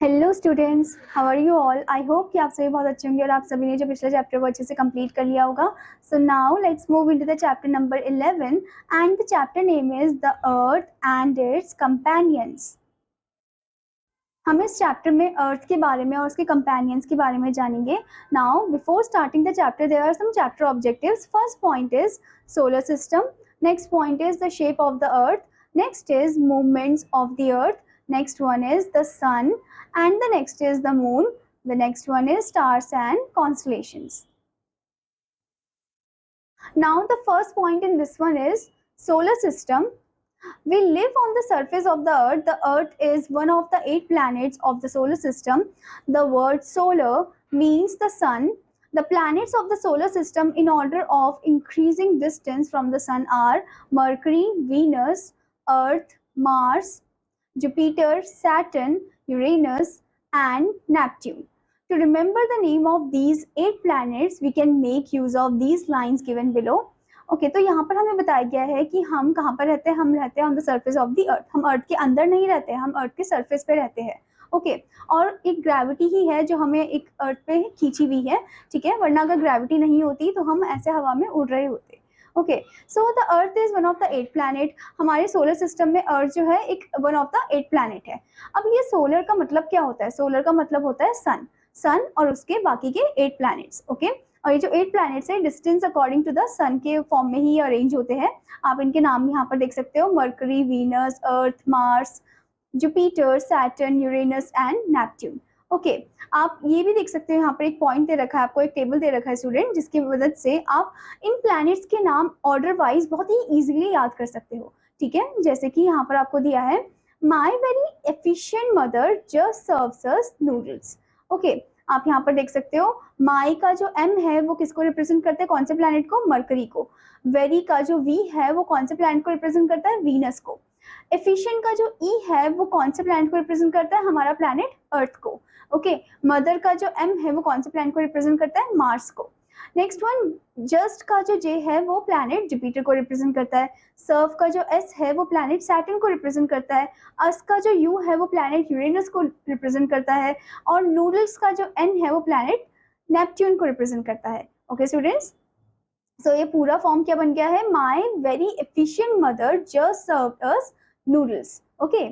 Hello students, how are you all. I hope कि आप सभी बहुत अच्छे होंगे और आप सभी ने जो पिछला चैप्टर वो अच्छे से कंप्लीट कर लिया होगा। So now let's move into the chapter number 11 and the chapter name is the earth and it's companions. हम इस चैप्टर में अर्थ के बारे में और उसके कंपेनियंस के बारे में जानेंगे। Now before starting the chapter there are some chapter objectives. First point is solar system, next point is the shape of the earth, next is movements of the earth, next one is the sun, and the next is the moon, the next one is stars and constellations. Now the first point in this one is solar system. We live on the surface of the earth. The earth is one of the 8 planets of the solar system. The word solar means the sun. The planets of the solar system in order of increasing distance from the sun are Mercury, Venus, Earth, Mars, Jupiter, Saturn, Uranus, and Neptune. To remember the name of these 8 planets, we can make use of these lines given below. Okay तो यहाँ पर हमें बताया गया है कि हम कहाँ पर रहते हैं। हम रहते हैं on the surface of the अर्थ। हम अर्थ के अंदर नहीं रहते हैं, हम अर्थ के सरफेस पे रहते हैं। ओके और एक ग्रेविटी ही है जो हमें एक अर्थ पे खींची हुई है, ठीक है, वरना अगर ग्रेविटी नहीं होती तो हम ऐसे हवा में उड़ रहे होते। Okay so the earth is one of the 8 planet. हमारे सोलर सिस्टम में अर्थ जो है एक वन ऑफ द 8 प्लैनेट है। अब ये सोलर का मतलब क्या होता है? सोलर का मतलब होता है सन और उसके बाकी के 8 प्लैनेट्स। ओके और ये जो 8 प्लैनेट्स है डिस्टेंस अकॉर्डिंग टू द सन के फॉर्म में ही अरेंज होते हैं। आप इनके नाम यहाँ पर देख सकते हो, mercury, Venus, earth, Mars, Jupiter, Saturn, Uranus and Neptune. Okay आप ये भी देख सकते हो, यहाँ पर एक पॉइंट दे रखा है, आपको एक टेबल दे रखा है स्टूडेंट, जिसकी मदद से आप इन प्लैनेट्स के नाम ऑर्डर वाइज बहुत ही इजीली याद कर सकते हो। ठीक है, जैसे कि यहाँ पर आपको दिया है, my very efficient mother just serves us noodles. Okay आप यहाँ पर देख सकते हो, माई का जो एम है वो किसको रिप्रेजेंट करता है? कौन से प्लैनेट को? मरकरी को। वेरी का जो वी है वो कौन से प्लैनेट को रिप्रेजेंट करता है? वीनस को। एफिशिएंट का जो ई है वो कौन से प्लैनेट को रिप्रेजेंट करता है? हमारा प्लैनेट अर्थ को। ओके मदर का जो एम है वो कौन से प्लैनेट को रिप्रेजेंट करता है? मार्स को। नेक्स्ट वन, जस्ट का जो जे है वो प्लैनेट जुपिटर को रिप्रेजेंट करता है। सर्व का जो एस है वो प्लैनेट सैटर्न को रिप्रेजेंट करता है। अस का जो यू है वो प्लैनेट यूरेनस को रिप्रेजेंट करता है। और नूडल्स का जो एन है वो प्लैनेट नेपट्यून को रिप्रेजेंट करता है। ओके स्टूडेंट्स, सो ये पूरा फॉर्म क्या बन गया है? My very efficient mother just served us noodles. Okay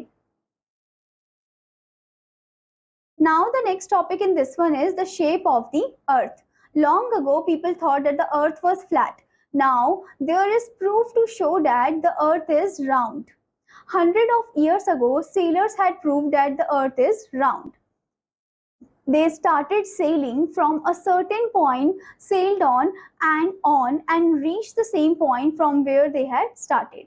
now the next topic in this one is the shape of the earth. Long ago people thought that the earth was flat. Now there is proof to show that the earth is round. Hundred of years ago sailors had proved that the earth is round. They started sailing from a certain point, sailed on and reached the same point from where they had started.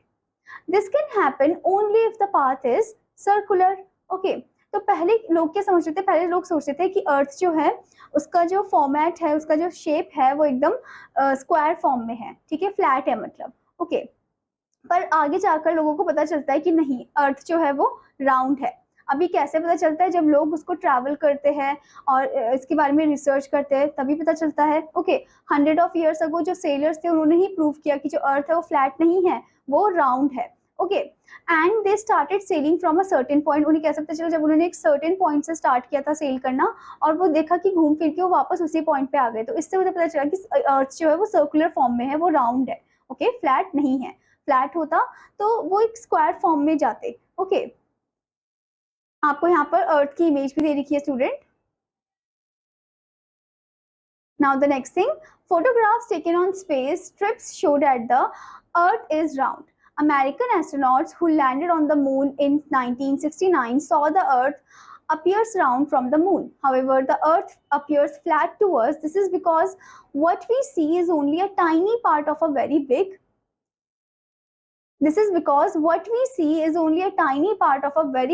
This can happen only if the path is circular. Okay, तो पहले लोग क्या समझते थे? पहले लोग सोचते थे कि अर्थ जो है उसका जो फॉर्मेट है, उसका जो शेप है वो एकदम स्क्वायर फॉर्म में है, ठीक है, फ्लैट है मतलब। ओके पर आगे जाकर लोगों को पता चलता है कि नहीं, अर्थ जो है वो राउंड है। अभी कैसे पता चलता है? जब लोग उसको ट्रैवल करते हैं और इसके बारे में रिसर्च करते हैं तभी पता चलता है। ओके 100 ऑफ ईयर्स अगो जो सेलर्स थे उन्होंने ही प्रूव किया कि जो अर्थ है वो फ्लैट नहीं है, वो राउंड है। Okay and they started selling from a certain point. उन्हें कैसे पता चला? जब उन्होंने एक सर्टेन पॉइंट से स्टार्ट किया था सेल करना और वो देखा कि घूम फिर के वो वापस उसी पॉइंट पे आ गए, तो इससे उन्हें पता चला कि अर्थ जो है वो सर्कुलर फॉर्म में है, वो राउंड है। ओके फ्लैट नहीं है। फ्लैट होता तो वो एक स्क्वायर फॉर्म में जाते। ओके आपको यहाँ पर अर्थ की इमेज भी दे रखी है student. Now the next thing, photographs taken on space trips showed that the earth is round. American astronauts who landed on the moon in 1969 saw the earth appears round from the moon. However, the earth appears flat to us. This is because what we see is only a tiny part of a very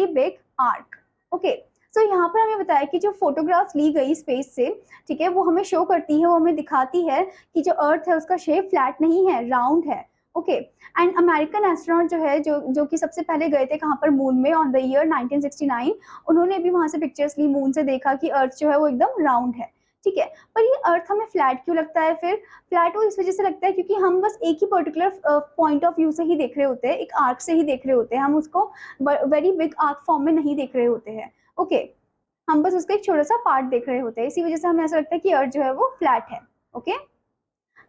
big arc. Okay, सो यहाँ पर हमें बताया कि जो photographs ली गई space से, ठीक है, वो हमें शो करती है, वो हमें दिखाती है कि जो अर्थ है उसका शेप फ्लैट नहीं है, राउंड है। ओके एंड अमेरिकन एस्ट्रोनॉट जो है जो कि सबसे पहले गए थे कहाँ पर? मून में, ऑन द ईयर 1969। उन्होंने भी वहां से पिक्चर्स ली मून से, देखा कि अर्थ जो है वो एकदम राउंड है। ठीक है, पर ये अर्थ हमें फ्लैट क्यों लगता है? फिर फ्लैट वो इस वजह से लगता है क्योंकि हम बस एक ही पर्टिकुलर पॉइंट ऑफ व्यू से ही देख रहे होते हैं, एक आर्क से ही देख रहे होते हैं, हम उसको वेरी बिग आर्क फॉर्म में नहीं देख रहे होते हैं। ओके हम बस उसका एक छोटा सा पार्ट देख रहे होते हैं, इसी वजह से हमें ऐसा लगता है कि अर्थ जो है वो फ्लैट है। Okay,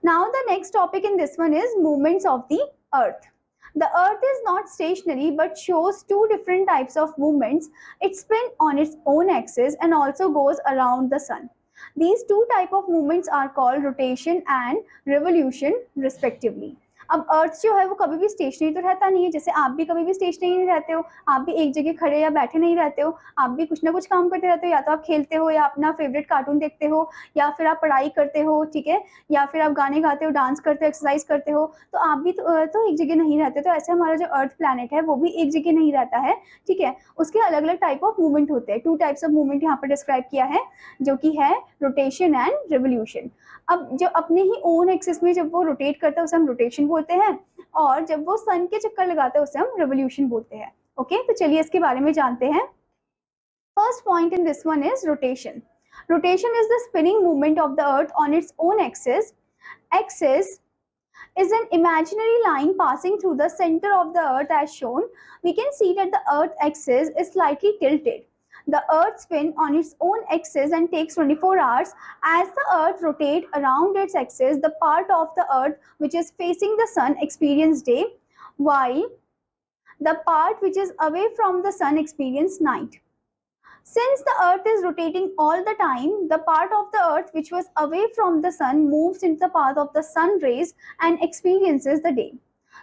now the next topic in this one is movements of the earth. The earth is not stationary but shows two different types of movements. It spins on its own axis and also goes around the sun. These two type of movements are called rotation and revolution respectively. अब अर्थ जो है वो कभी भी stationery तो रहता नहीं है, जैसे आप भी कभी भी स्टेशनरी नहीं रहते हो, आप भी एक जगह खड़े या बैठे नहीं रहते हो, आप भी कुछ ना कुछ काम करते रहते हो, या तो आप खेलते हो या अपना फेवरेट कार्टून देखते हो या फिर आप पढ़ाई करते हो, ठीक है, या फिर आप गाने गाते हो, डांस करते हो, एक्सरसाइज करते हो, तो आप भी तो एक जगह नहीं रहते। तो ऐसे हमारा जो अर्थ प्लैनेट है वो भी एक जगह नहीं रहता है, ठीक है, उसके अलग अलग टाइप ऑफ मूवमेंट होते हैं। टू टाइप्स ऑफ मूवमेंट यहाँ पर डिस्क्राइब किया है, जो कि है रोटेशन एंड रिवोल्यूशन। अब जो अपने ही ओन एक्सिस में जब वो रोटेट करता है उसे हम रोटेशन बोलते हैं, और जब वो सन के चक्कर लगाता है उसे हम रिवोल्यूशन बोलते हैं। ओके, तो चलिए इसके बारे में जानते हैं। First point in this one is rotation. Rotation is the spinning movement of the earth on its own axis. Axis is an imaginary line passing through the center of the earth as shown. We can see that the earth axis is slightly tilted. The earth spins on its own axis and takes 24 hours. As the earth rotates around its axis, the part of the earth which is facing the sun experiences day, while the part which is away from the sun experiences night. Since the earth is rotating all the time, the part of the earth which was away from the sun moves into the path of the sun rays and experiences the day.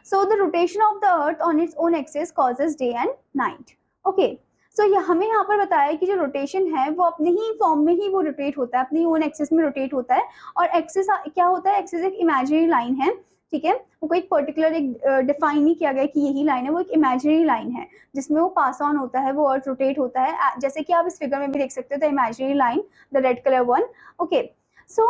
So the rotation of the earth on its own axis causes day and night. Okay, so हमें यहाँ पर बताया है कि जो rotation है वो अपने ही फॉर्म में ही वो रोटेट होता है, अपनी ओन एक्सिस में रोटेट होता है। और एक्सिस क्या होता है, एक्सिस एक इमेजिनरी लाइन है, ठीक है, वो कोई पर्टिकुलर एक डिफाइन नहीं किया गया कि यही लाइन है, वो एक इमेजिनरी लाइन है जिसमें वो पास ऑन होता है, वो अर्थ रोटेट होता है, जैसे कि आप इस फिगर में भी देख सकते हो, the imaginary line, the red colour one. Okay, so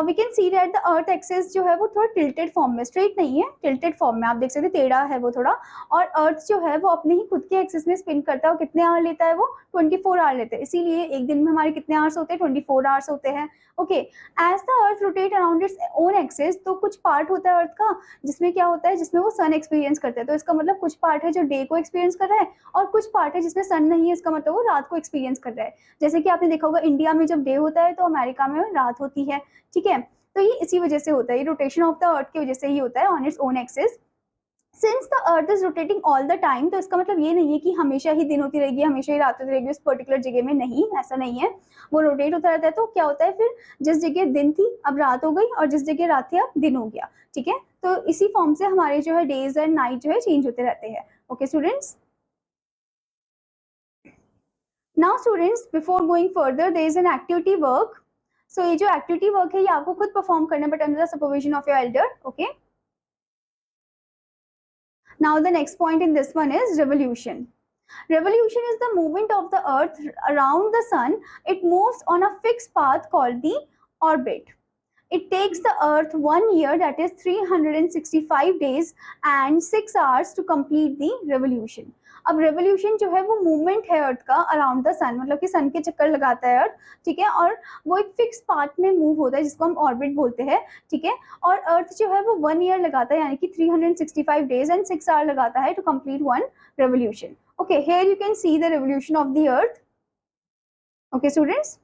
we can see that the earth axis जो है वो थोड़ा टिल्टेड फॉर्म में, स्ट्रेट नहीं है, टिल्टेड फॉर्म में आप देख सकते हैं, टेढ़ा है वो थोड़ा। और अर्थ जो है वो अपने ही खुद के एक्सिस में स्पिन करता है, और कितने आवर लेता है वो 24 आवर लेते हैं, इसीलिए एक दिन में हमारे कितने आवर्स होते हैं, 24 आवर्स होते हैं। Okay, as the earth rotate around its own axis, तो कुछ पार्ट होता है अर्थ का जिसमें क्या होता है, जिसमें वो सन एक्सपीरियंस करता है, तो इसका मतलब कुछ पार्ट है जो डे को एक्सपीरियंस कर रहा है, और कुछ पार्ट है जिसमें सन नहीं है, इसका मतलब वो रात को एक्सपीरियंस कर रहा है। जैसे कि आपने देखा होगा इंडिया में जब डे होता है तो अमेरिका में रात होती है, ठीक है, तो ये इसी वजह से होता है, ये रोटेशन ऑफ द अर्थ की वजह से ही होता है on it's own axis. Since the earth is rotating all the time, तो इसका मतलब ये नहीं है कि हमेशा ही दिन होती रहेगी, हमेशा ही रात होती रहेगी उस पर्टिकुलर जगह में, नहीं, ऐसा नहीं है, वो रोटेट होता रहता है। तो क्या होता है फिर, जिस जगह दिन थी अब रात हो गई, और जिस जगह रात थी अब दिन हो गया, ठीक है, तो इसी फॉर्म से हमारे जो है डेज एंड नाइट जो है चेंज होते रहते हैं। Okay students, now students before going further there is an activity work. So ये जो एक्टिविटी वर्क है ये आपको खुद परफॉर्म करना है, but under the supervision of your Elder. Okay, now the next point in this one is revolution. Revolution is the movement of the earth around the sun. It moves on a fixed path called the orbit. It takes the earth 1 year, that is 365 days and 6 hours to complete the revolution. अब revolution जो है वो movement है earth का around the सन, मतलब कि सन के चक्कर लगाता है अर्थ, ठीक है, और वो एक फिक्स पार्ट में मूव होता है जिसको हम ऑर्बिट बोलते हैं, ठीक है, और अर्थ जो है वो 1 ईयर लगाता है, यानी कि 365 डेज एंड 6 आवर लगाता है to complete one revolution. Okay, here you can see the revolution of the earth. Okay students,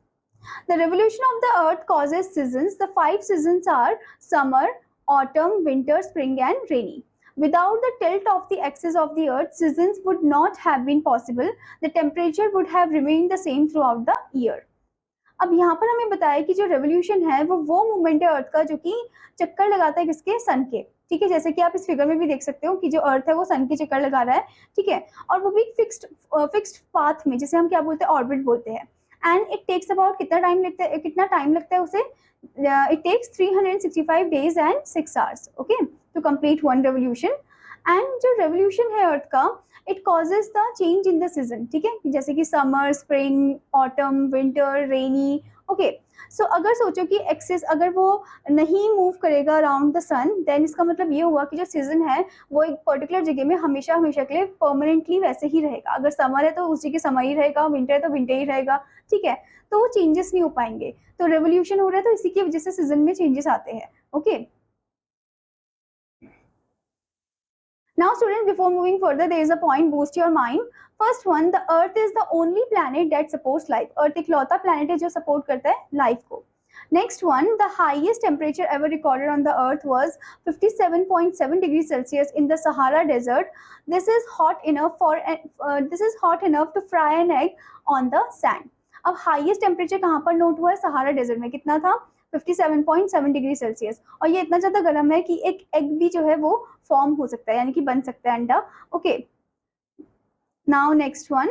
the revolution of the earth causes seasons. The 5 seasons are summer, autumn, winter, spring and rainy. Without the tilt of the axis of the earth, seasons would not have been possible. The temperature would have remained the same throughout the year. अब यहाँ पर हमें बताया कि जो revolution है वो movement है अर्थ का जो कि चक्कर लगाता है किसके, सन के, ठीक है, जैसे कि आप इस फिगर में भी देख सकते हो कि जो अर्थ है वो सन के चक्कर लगा रहा है, ठीक है, और वो भी फिक्स्ड पाथ में, जिसे हम क्या बोलते हैं, ऑर्बिट बोलते हैं। एंड इट टेक्स अबाउट कितना टाइम लगता है उसे, it takes 365 days and 6 hours, okay, to complete one revolution. And जो रेवोल्यूशन है अर्थ का, it causes the change in the season, ठीक है, जैसे कि summer, spring, autumn, winter, rainy. Okay, so अगर सोचो कि एक्सिस अगर वो नहीं मूव करेगा अराउंड द सन, देन इसका मतलब ये हुआ कि जो सीजन है वो एक पर्टिकुलर जगह में हमेशा हमेशा के लिए परमानेंटली वैसे ही रहेगा। अगर समर है तो उस जगह समर ही रहेगा, विंटर है तो विंटर ही रहेगा, ठीक है, तो वो चेंजेस नहीं हो पाएंगे। तो रेवोल्यूशन हो रहा है तो इसी की वजह से सीजन में चेंजेस आते हैं। Okay, Now students, before moving further, there is a point, boost your mind. First one, the earth is the only planet that supports life. earth इकलौता planet है जो support करता है life को. Next one, the highest temperature ever recorded on the earth was 57.7 degrees Celsius in the Sahara desert. This is hot enough to fry an egg on the sand. अब highest temperature कहाँ पर note हुआ है? Sahara desert में. कितना था? 57.7 degree Celsius. और ये इतना ज्यादा गर्म है कि एक एग भी जो है वो फॉर्म हो सकता है, यानी कि बन सकता है अंडा. Okay, now next one,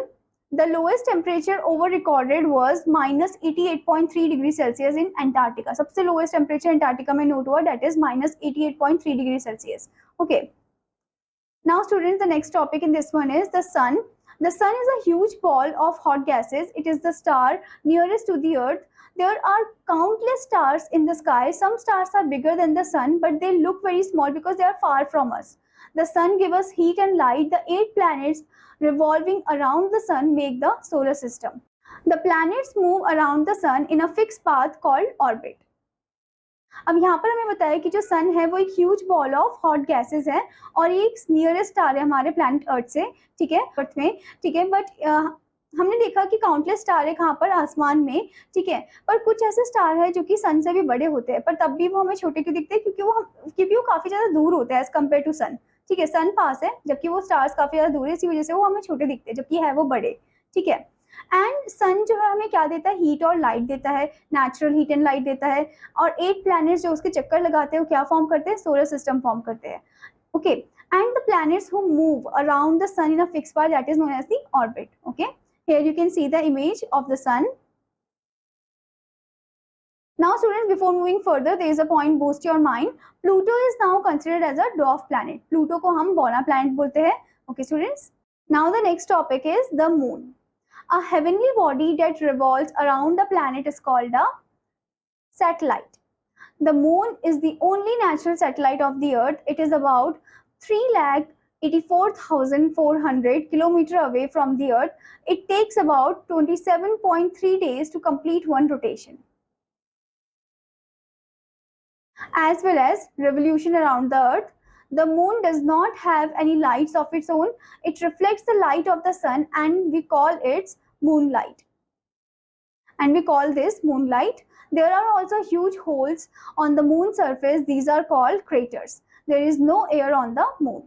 the lowest temperature over recorded was minus 88.3 degree Celsius in Antarctica. सबसे lowest temperature Antarctica में note हुआ, that is minus 88.3 degree Celsius. Okay. Now students, the next topic in this one is the sun. The sun is a huge ball of hot gases. It is the star nearest to the earth. There are countless stars in the sky. Some stars are bigger than the sun, but they look very small because they are far from us. The sun gives us heat and light. The 8 planets revolving around the sun make the solar system. The planets move around the sun in a fixed path called orbit. अब यहाँ पर हमें बताया कि जो सन है वो एक huge ball of hot gases है और ये एक नियरेस्ट स्टार है हमारे प्लैनेट अर्थ से, ठीक है, अर्थ में, ठीक है. बट हमने देखा कि काउंटलेस स्टार है कहाँ पर? आसमान में, ठीक है. पर कुछ ऐसे स्टार है जो कि सन से भी बड़े होते हैं, पर तब भी वो हमें छोटे क्यों दिखते हैं? क्योंकि वो काफी ज्यादा दूर होते हैं एज कम्पेयर टू सन, ठीक है. सन पास है जबकि वो स्टार्स काफी ज्यादा दूर है, इसी वजह से वो हमें छोटे दिखते हैं, जबकि है वो बड़े, ठीक है. एंड सन जो है हमें क्या देता है? हीट और लाइट देता है, नेचुरल हीट एंड लाइट देता है. और 8 प्लैनेट्स जो उसके चक्कर लगाते हैं वो क्या फॉर्म करते हैं? सोलर सिस्टम फॉर्म करते हैं. Okay, and the planets who move around the sun in a fixed path, that is known as the orbit. Okay, here you can see the image of the sun. Now students, before moving further, there is a point, boost your mind. Pluto is now considered as a dwarf planet. Pluto को हम बौना planet बोलते हैं. Okay students. Now the next topic is the moon. A heavenly body that revolves around the planet is called a satellite. The moon is the only natural satellite of the earth. It is about 3,84,400 kilometers away from the earth. It takes about 27.3 days to complete one rotation, as well as revolution around the earth. The moon does not have any lights of its own. It reflects the light of the sun and we call it moonlight. And we call this moonlight. There are also huge holes on the moon's surface. These are called craters. There is no air on the moon.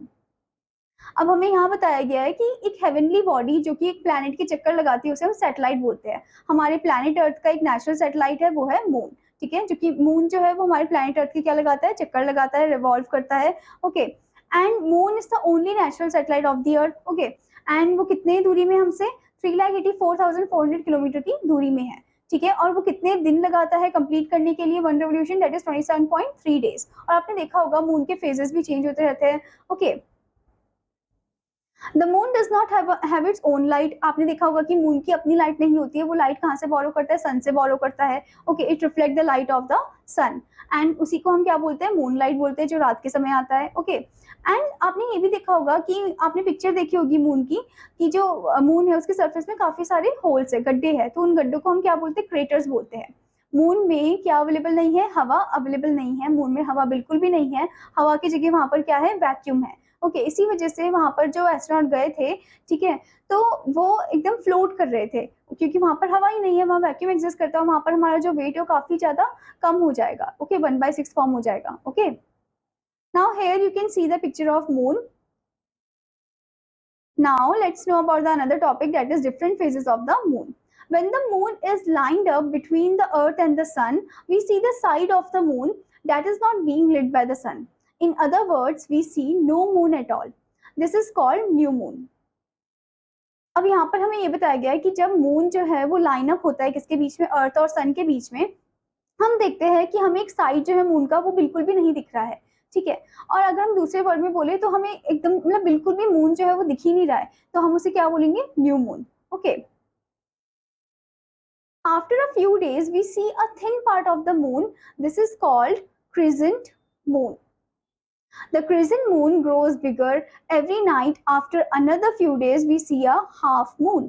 अब हमें यहाँ बताया गया है कि एक heavenly body जो कि एक प्लैनेट के चक्कर लगाती है उसे हम सैटेलाइट बोलते हैं. हमारे प्लैनेट अर्थ का एक नेचुरल सैटेलाइट है, वो है मून, ठीक है. जो कि मून जो है वो हमारे प्लैनेट अर्थ की क्या लगाता है? चक्कर लगाता है, रिवॉल्व करता है. Okay, and moon is the only natural satellite of the earth. Okay, and वो कितने दूरी में हमसे? 3,84,400 किलोमीटर की दूरी में है, ठीक है. और वो कितने दिन लगाता है कंप्लीट करने के लिए one revolution? That is 27.3 days. और आपने देखा होगा मून के फेजेस भी चेंज होते रहते हैं. Okay, the moon does not have its own light. आपने देखा होगा कि मून की अपनी लाइट नहीं होती है, वो लाइट कहाँ से बोरो करता है? सन से बोरो करता है. Okay, it reflect the light of the sun and उसी को हम क्या बोलते हैं? मून लाइट बोलते हैं, जो रात के समय आता है. ओके, एंड आपने ये भी देखा होगा कि आपने पिक्चर देखी होगी मून की, कि जो मून है उसके सरफेस में काफी सारे होल्स है, गड्ढे हैं, तो उन गड्ढों को हम क्या बोलते हैं? क्रेटर्स बोलते हैं. मून में क्या अवेलेबल नहीं है? हवा अवेलेबल नहीं है. मून में हवा बिल्कुल भी नहीं है. हवा की जगह वहां पर क्या है? वैक्यूम है. ओके, इसी वजह से वहां पर जो एस्ट्रोनॉट गए थे, ठीक है, तो वो एकदम फ्लोट कर रहे थे क्योंकि वहां पर हवा ही नहीं है, वहां वैक्यूम एग्जिस्ट करता है. वहां पर हमारा जो वेट है वो काफी ज्यादा कम हो जाएगा. ओके, 1/6 फॉर्म हो जाएगा. Okay, now here you can see the picture of moon. Now let's know about the another topic, that is different phases of the moon. When the moon is lined up between the earth and the sun, we see the side of the moon that is not being lit by the sun. In other words, we see no moon at all. This is called new moon. अब यहाँ पर हमें ये बताया गया है कि जब मून जो है वो लाइन अप होता है किसके बीच में? अर्थ और सन के बीच में. हम देखते हैं कि हमें एक साइड जो है मून का वो बिल्कुल भी नहीं दिख रहा है, ठीक है. और अगर हम दूसरे वर्ड में बोले तो हमें एकदम मतलब बिल्कुल भी मून जो है वो दिख ही नहीं रहा है, तो हम उसे क्या बोलेंगे? New moon. Okay, after a few days we see a thin part of the moon. This is called crescent moon. The crescent moon grows bigger every night. After another few days, we see a half moon.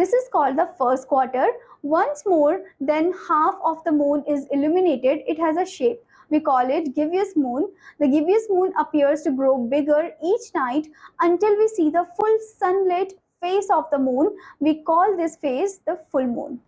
This is called the first quarter. Once more than half of the moon is illuminated. It has a shape. we call it gibbous moon. The gibbous moon appears to grow bigger each night until we see the full sunlit face of the moon. We call this phase the full moon.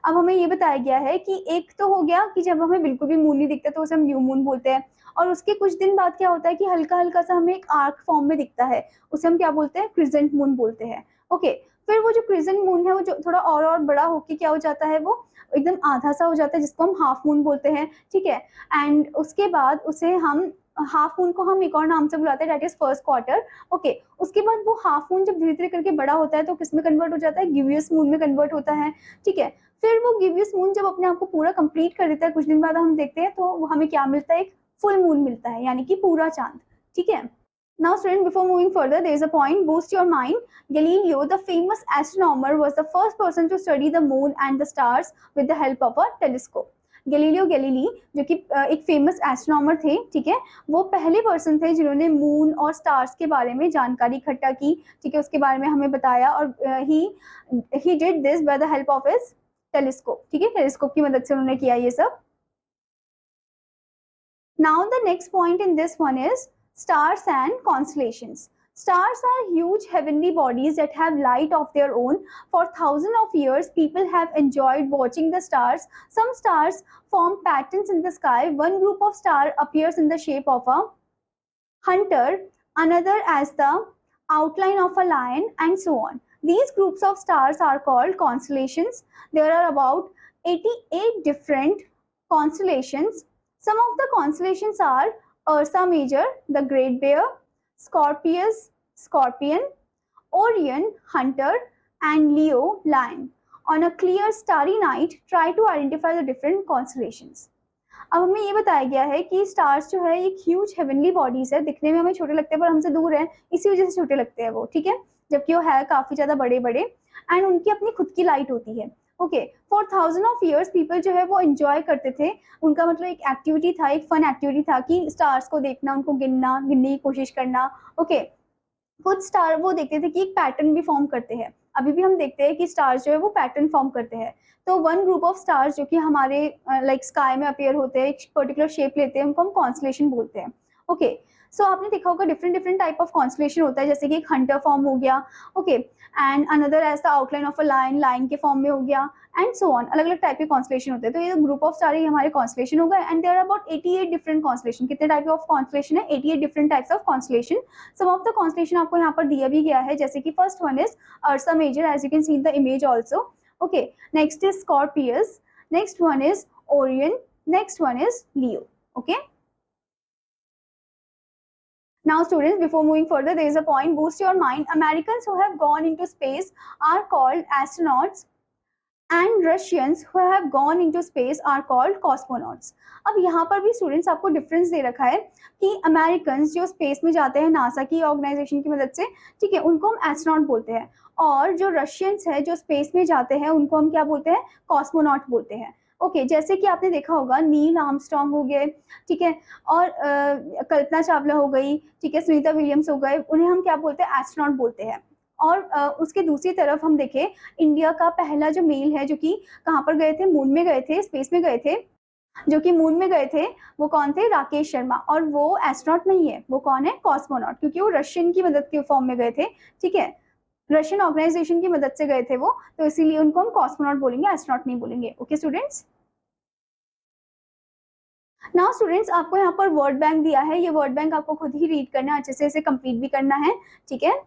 अब हमें ये बताया गया है कि एक तो हो गया कि जब हमें बिल्कुल भी मून नहीं दिखता तो उसे हम न्यू मून बोलते हैं, और उसके कुछ दिन बाद क्या होता है कि हल्का हल्का सा हमें एक आर्क फॉर्म में दिखता है, उसे हम क्या बोलते हैं, क्रिसेंट मून बोलते हैं. ओके, फिर वो जो क्रिसेंट मून है वो जो थोड़ा और बड़ा होके क्या हो जाता है, वो एकदम आधा सा हो जाता है जिसको हम हाफ मून बोलते हैं. ठीक है, एंड उसके बाद उसे हम हाफ मून को हम एक और नाम से बुलाते हैं, that is first quarter. Okay, उसके बाद वो हाफ मून जब धीरे धीरे करके बड़ा होता है तो किस में कन्वर्ट हो जाता है, गिवियस मून में कन्वर्ट होता है. ठीक है, फिर वो गिवियस मून जब अपने आप को पूरा कंप्लीट कर देता है, कुछ दिन बाद हम देखते हैं तो हमें क्या मिलता है, एक फुल मून मिलता है, यानी कि पूरा चांद. ठीक है. Now student, before moving further, there is a point, boost your mind. Galileo, the famous astronomer, was the first person to study the moon and the stars with the help of a telescope. Galileo Galilei जो कि एक famous astronomer थे, ठीक है, वो पहले person थे जिन्होंने मून और स्टार्स के बारे में जानकारी इकट्ठा की. ठीक है, उसके बारे में हमें बताया, और he did this by the help of his telescope. ठीक है, टेलीस्कोप की मदद से उन्होंने किया ये सब. Now the next point in this one is stars and constellations. Stars are huge heavenly bodies that have light of their own. For thousands of years, people have enjoyed watching the stars. Some stars form patterns in the sky. One group of stars appears in the shape of a hunter, another as the outline of a lion, and so on. These groups of stars are called constellations. There are about 88 different constellations. Some of the constellations are Ursa Major, the Great Bear, Scorpius, Scorpion, Orion, Hunter, and Leo, Lion. On a clear starry night, try to identify the different constellations. अब हमें ये बताया गया है कि stars जो है एक ह्यूज हेवनली बॉडीज है, दिखने में हमें छोटे लगते हैं पर हमसे दूर है, इसी वजह से छोटे लगते हैं वो. ठीक है, जबकि वो है काफी ज्यादा बड़े बड़े, एंड उनकी अपनी खुद की लाइट होती है. Okay, for thousand of years people जो है वो एंजॉय करते थे, उनका मतलब एक एक्टिविटी था, एक फन एक्टिविटी था कि स्टार्स को देखना, उनको गिनने की कोशिश करना. ओके, कुछ स्टार वो देखते थे कि एक पैटर्न भी फॉर्म करते हैं, अभी भी हम देखते हैं कि स्टार्स जो है वो पैटर्न फॉर्म करते हैं. तो वन ग्रुप ऑफ स्टार्स जो कि हमारे लाइक स्काई में अपीयर होते हैं, एक पर्टिकुलर शेप लेते हैं, उनको हम कॉन्स्टलेशन बोलते हैं. ओके, सो आपने देखा होगा different different type of constellation होता है, जैसे कि एक हंटर फॉर्म हो गया. Okay, and another as the outline of a line, line के फॉर्म में हो गया, एंड सो ऑन. अलग अलग टाइप के कॉन्स्टलेशन होते हैं. तो ये ग्रुप ऑफ स्टार ही हमारे कॉन्स्टलेशन होगा, and there are about 88 different constellation. कितने टाइप ऑफ कॉन्स्टलेशन है, 88 different types of constellation. Some of the constellation आपको यहाँ पर दिया भी गया है, जैसे कि first one is Ursa Major, as you can see in the image also. Okay, next is Scorpius, next one is Orion, next one is Leo. Okay, now students, before moving further, there is a point, boost your mind. Americans who have gone into space are called astronauts, and Russians who have gone into space are called cosmonauts. अब यहाँ पर भी students आपको difference दे रखा है कि Americans जो space में जाते हैं नासा की ऑर्गेनाइजेशन की मदद से, ठीक है, उनको हम एस्ट्रोनॉट बोलते हैं, और जो रशियंस है जो स्पेस में जाते हैं उनको हम क्या बोलते हैं, कॉस्मोनॉट बोलते हैं. ओके, जैसे कि आपने देखा होगा नील आर्मस्ट्रॉन्ग हो गए, ठीक है, और कल्पना चावला हो गई, ठीक है, सुनीता विलियम्स हो गए, उन्हें हम क्या बोलते हैं, एस्ट्रोनॉट बोलते हैं. और उसके दूसरी तरफ हम देखें, इंडिया का पहला जो मेल है जो कि कहाँ पर गए थे, मून में गए थे, स्पेस में गए थे, जो कि मून में गए थे, वो कौन थे, राकेश शर्मा. और वो एस्ट्रोनॉट नहीं है, वो कौन है, कॉस्मोनॉट, क्योंकि वो रशियन की मदद के फॉर्म में गए थे. ठीक है, रशियन ऑर्गेनाइजेशन की मदद से गए थे वो, तो इसीलिए उनको हम कॉस्मोनॉट बोलेंगे, एस्ट्रोनॉट नहीं बोलेंगे. ओके स्टूडेंट्स, नाउ स्टूडेंट्स आपको यहाँ पर वर्ड बैंक दिया है, ये वर्ड बैंक आपको खुद ही रीड करना है, अच्छे से इसे कंप्लीट भी करना है. ठीक है,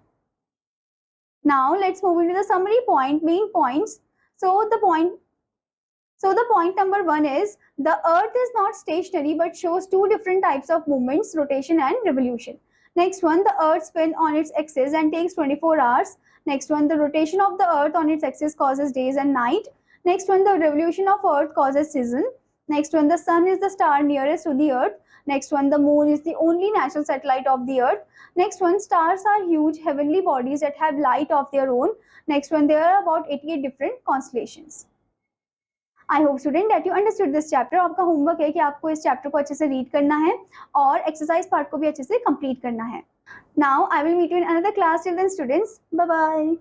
now let's move into the summary point, main points. So the point number 1 is the earth is not stationary but shows two different types of movements, rotation and revolution. Next one, the earth spins on its axis and takes 24 hours. Next one, the rotation of the earth on its axis causes days and night. Next one, the revolution of earth causes season. Next one, the sun is the star nearest to the earth. Next one, the moon is the only natural satellite of the earth. Next one, stars are huge heavenly bodies that have light of their own. Next one, there are about 88 different constellations. I hope student that you understood this chapter. आपका homework है कि आपको इस chapter को अच्छे से read करना है और एक्सरसाइज पार्ट को भी अच्छे से कंप्लीट करना है. Now I will meet you in another class. Till then students, bye bye.